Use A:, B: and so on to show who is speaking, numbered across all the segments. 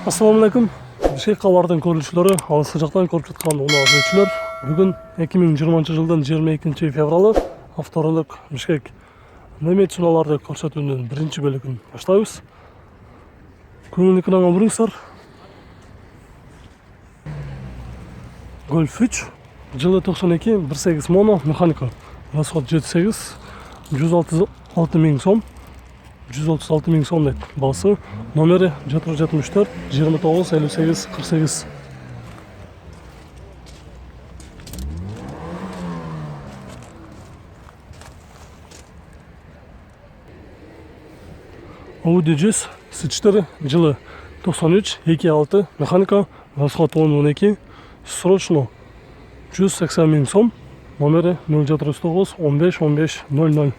A: Assalamu alaikum. Бишкек кабардын көрүүчүлөрү, алыскы жактан көрүп жаткан унаазычылар. Бүгүн 2020-жылдын 22 февралы авторлук Бишкек немет суналарды көрсөтүүнүн биринчи бөлүгүн баштайбыз. Көңүл экранга буруңуздар. Golf 3 жылы 92 1.8 моно механика. Расход 7.8 136 миң сом. 136 миң сом дейт. Басы номери 774 29 58 48. Audi 100 S4 жылы 93 2.6 механика. Расход 10.12. Срочно 180 миң сом. Номери 079 15 15 00.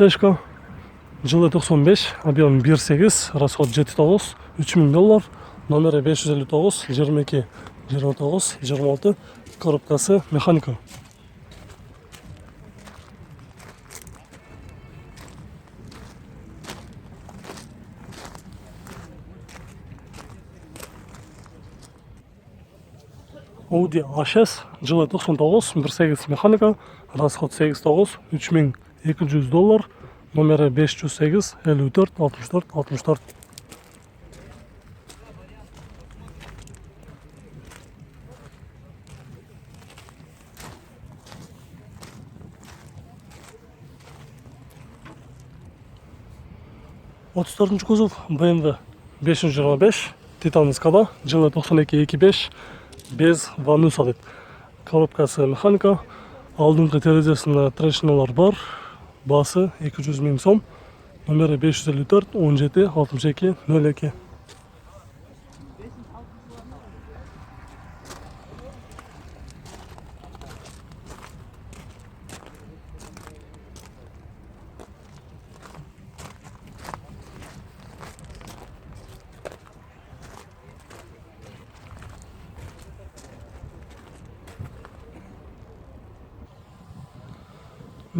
A: Сешка жылы 95, объем 1.8, расход 7.9, 3 миң доллар, номері 559 22 29 26, коробкасы механика. Audi A6 жылы 99, 1.8 механика, расход 8.9, 3 миң 200 доллар, номері 508 54 64 64. Отыз төртінші кузов BMW 525 Титан скада жылы 92 2.5 без вануса дейт. Коробкасы механика, алдыңғы терезесінде трешиналар бар. Басы 200 миң сом. Номері 554 17 62 02.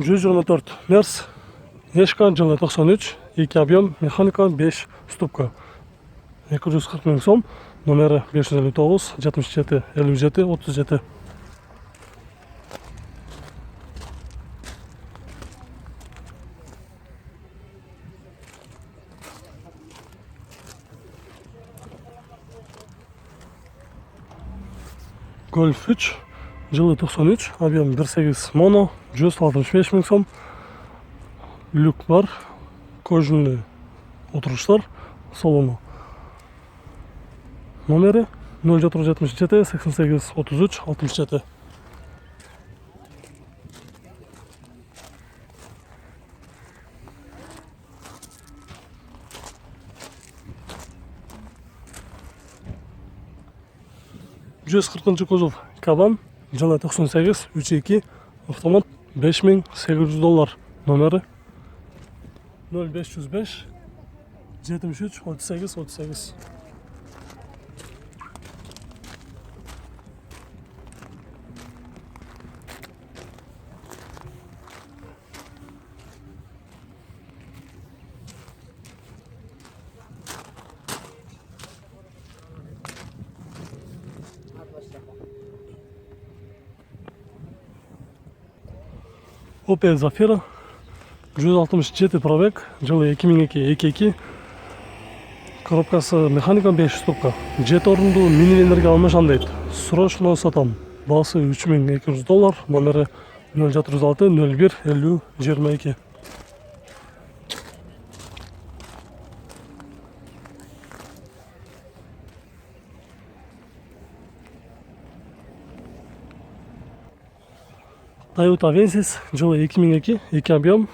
A: Жүз 24 Мерс Ешка жылы 93 2 объем механика 5 ступка 240 миң сом. Номері 559 77 57 37. Golf 3 жылы 93, объем 1.8 моно, 165 миң сом. Люк бар, кожаный отырыштар, салону. Номері 0777 88 33 67. Жүз 40 кузов Кабан жылы 98 3.2 автомат 5800 доллар. Номері 0505 73 38 38. Opel Zafira 167 пробег жылы 2002 2.2. Коробкасы механика 5 ступка. 7 орындуу минивендерге алмашан дейт. Срочно сатам. Басы 3200 доллар. Номері 076 01 50 22. Toyota Vesis жылы 2002 2 объем.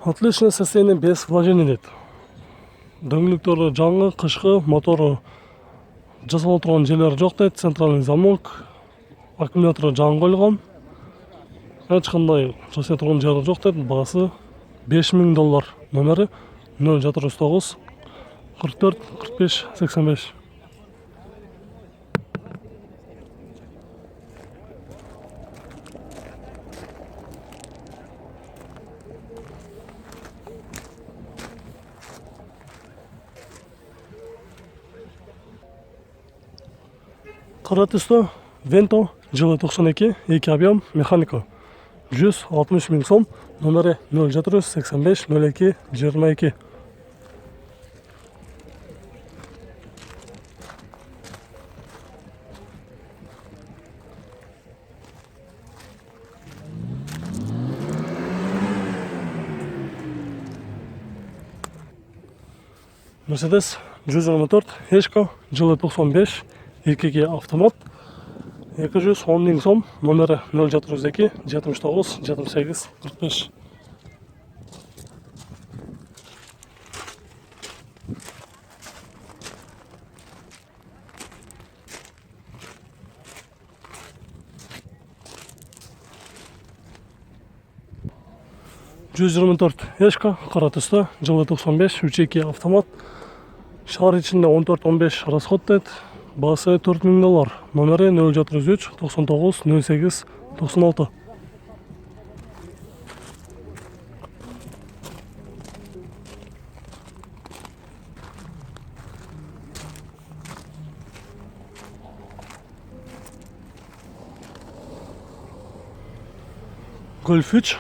A: Отличное состояние без вложений дейт. Дөңгөлөктөрү жаңы, кышкы, мотору жасалып турган жерлери жок дейт. Центральный замок, аккумулятору жаңы коюлган. Эч кандай жасай турган жери жок дейт. Басы $5000 номері 079 44 45 85. Қара түсті Vento жылы 92, 2 объем, механика. 160 000 сом, номері 0785 02 22. Mercedes 124, Ешка, жылы 95, 2 автомат. 210 000 сом, номері 0702 79 78 45. Ешка, қара түсті, жылы 95, 3.2 автомат. Шар ішінде 14-15 расход деді. Басы $4000, номері 073 99 08 96. Golf 3,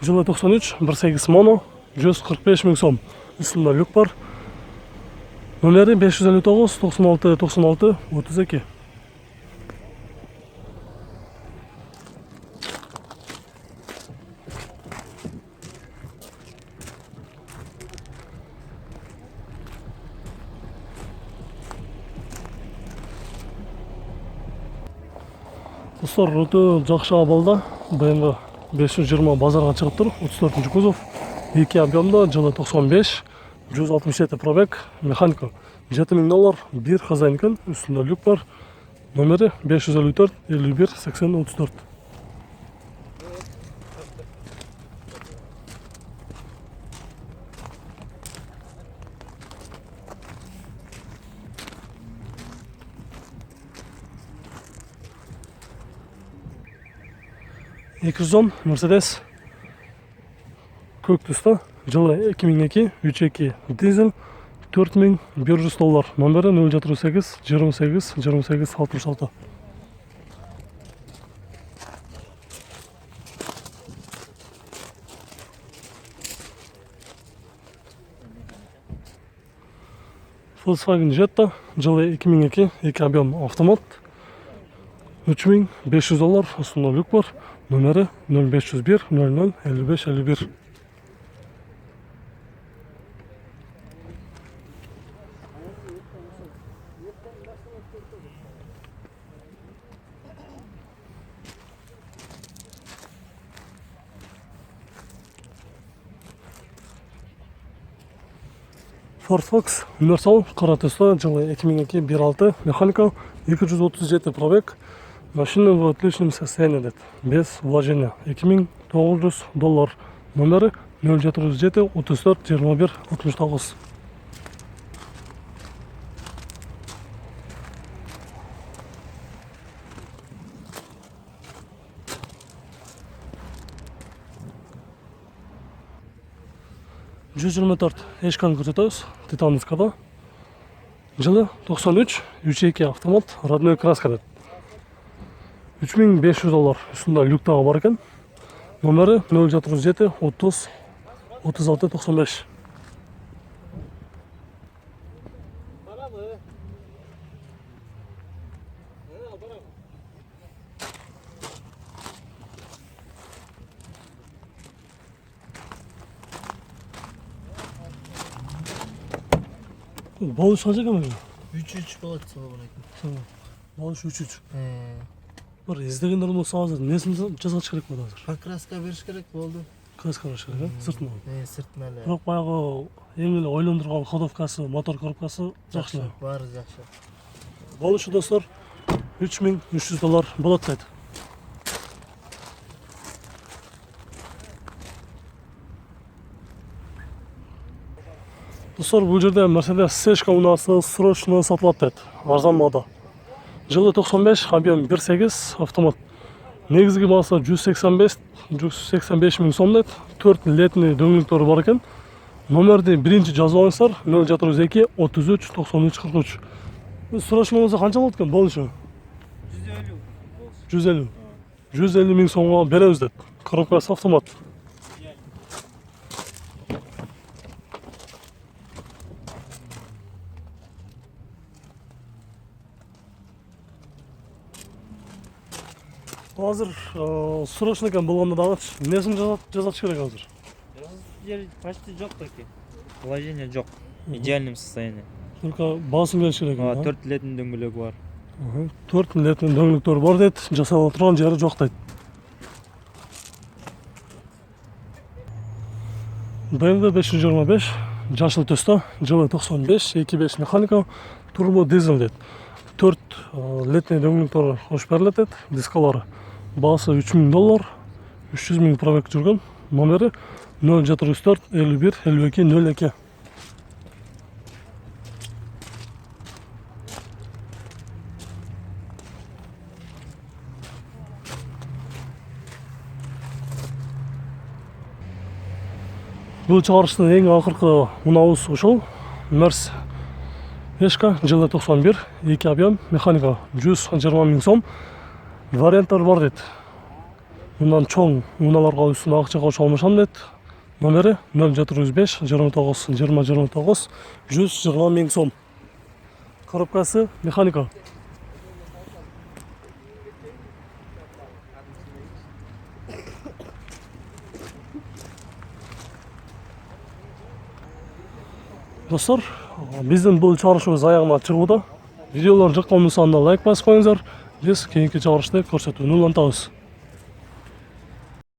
A: жылы 93, 1.8 моно, 145 000 сом. Үстінде люк бар. Номері 559 96 96 32. Достар, өте жақсы абалда BMW 520 базарға шығып тұр. 34 кузов, 2 объемда, жылы 95, 167 пробег, механика. $7000, bir хозяйныкын, үстінде люк бар. Номері 554 51 80 34. Mercedes көк түсті, жылы 2002, 3.2 дизель, $4100, номері 078 28 28 66. Volkswagen Jetta, жылы 2002, 2 объем автомат, $3500, үстінде люк бар, номері 0501 00 55 51. Ford Focus универсал, қара түсті, жылы 2002, 1.6, механика, 237 пробег. Машина в отличном состоянии, деді, без вложения. $2900, номері 077 34 21 69. Ешканы көрсетеміз, титанскада. Жылы 93, 3.2 автомат, родной краска деді. $3500, үстінде люктағы бар екен. Номері 067 30 36 95. Балыш қанша екен?
B: 3-3 болады сол болатын.
A: Балыш 3-3. Бір іздегендер болса азыр несін жасатыш керек болады азыр?
B: Покраска беріш керек болды.
A: Краска беріш керек, сыртына.
B: Сыртына әлі.
A: Бірақ баяғы ең елі ойландырған ходовкасы, мотор коробкасы жақсы.
B: Бары жақсы.
A: Балышы достар $3300 болады дейді. Достар, бұл жерде Mercedes C унасы срочно сатылады деді, арзан бағада. Жылы 95, объем 1.8 автомат. Негізгі басы 185 мың сом деді. 4 летний дөңгелектері бар екен. Номерді бірінші жазып алыңыздар, 062 33 93 43. Біз срочно болса қанша болады екен болушы? 150 мың сомға береміз деді. Коробкасы автомат. Hazır срочно екен болғанда дағы несін жазатыш керек hazır?
C: Почти жоқ таки. Положение жоқ. Идеальном состоянии.
A: Только басым келіш керек.
C: 4 летний дөңгелек бар.
A: 4 летний дөңгелектер бар деді, жасап отырған жері жоқ дейді. BMW 525 жасыл түсті, жылы 95, 2.5 механика, турбо дизель деді. 4 летний дөңгелектер қош беріледі деді, дискалары. Басы $3000, 300 мың пробег жүрген, номері 074 51 52 02. Бұл чығарыштың ең ақырқы мұнауыз ұшыл, Мерс Ешка, жылы 91, 2 объем, механика 120 мың сом, варианттар бар деді. Мұндан чоң мұналарға үстіне ақчаға ұша алмашам деді. Номері 075 29 20 29 120 мың сом. Коробкасы механика. Достар, біздің бұл чығарышымыз аяғына шығуда. Видеолар жақтан болса лайк басып қойыңыздар. Біз кейінгі чығарышты көрсетуін ұлантамыз.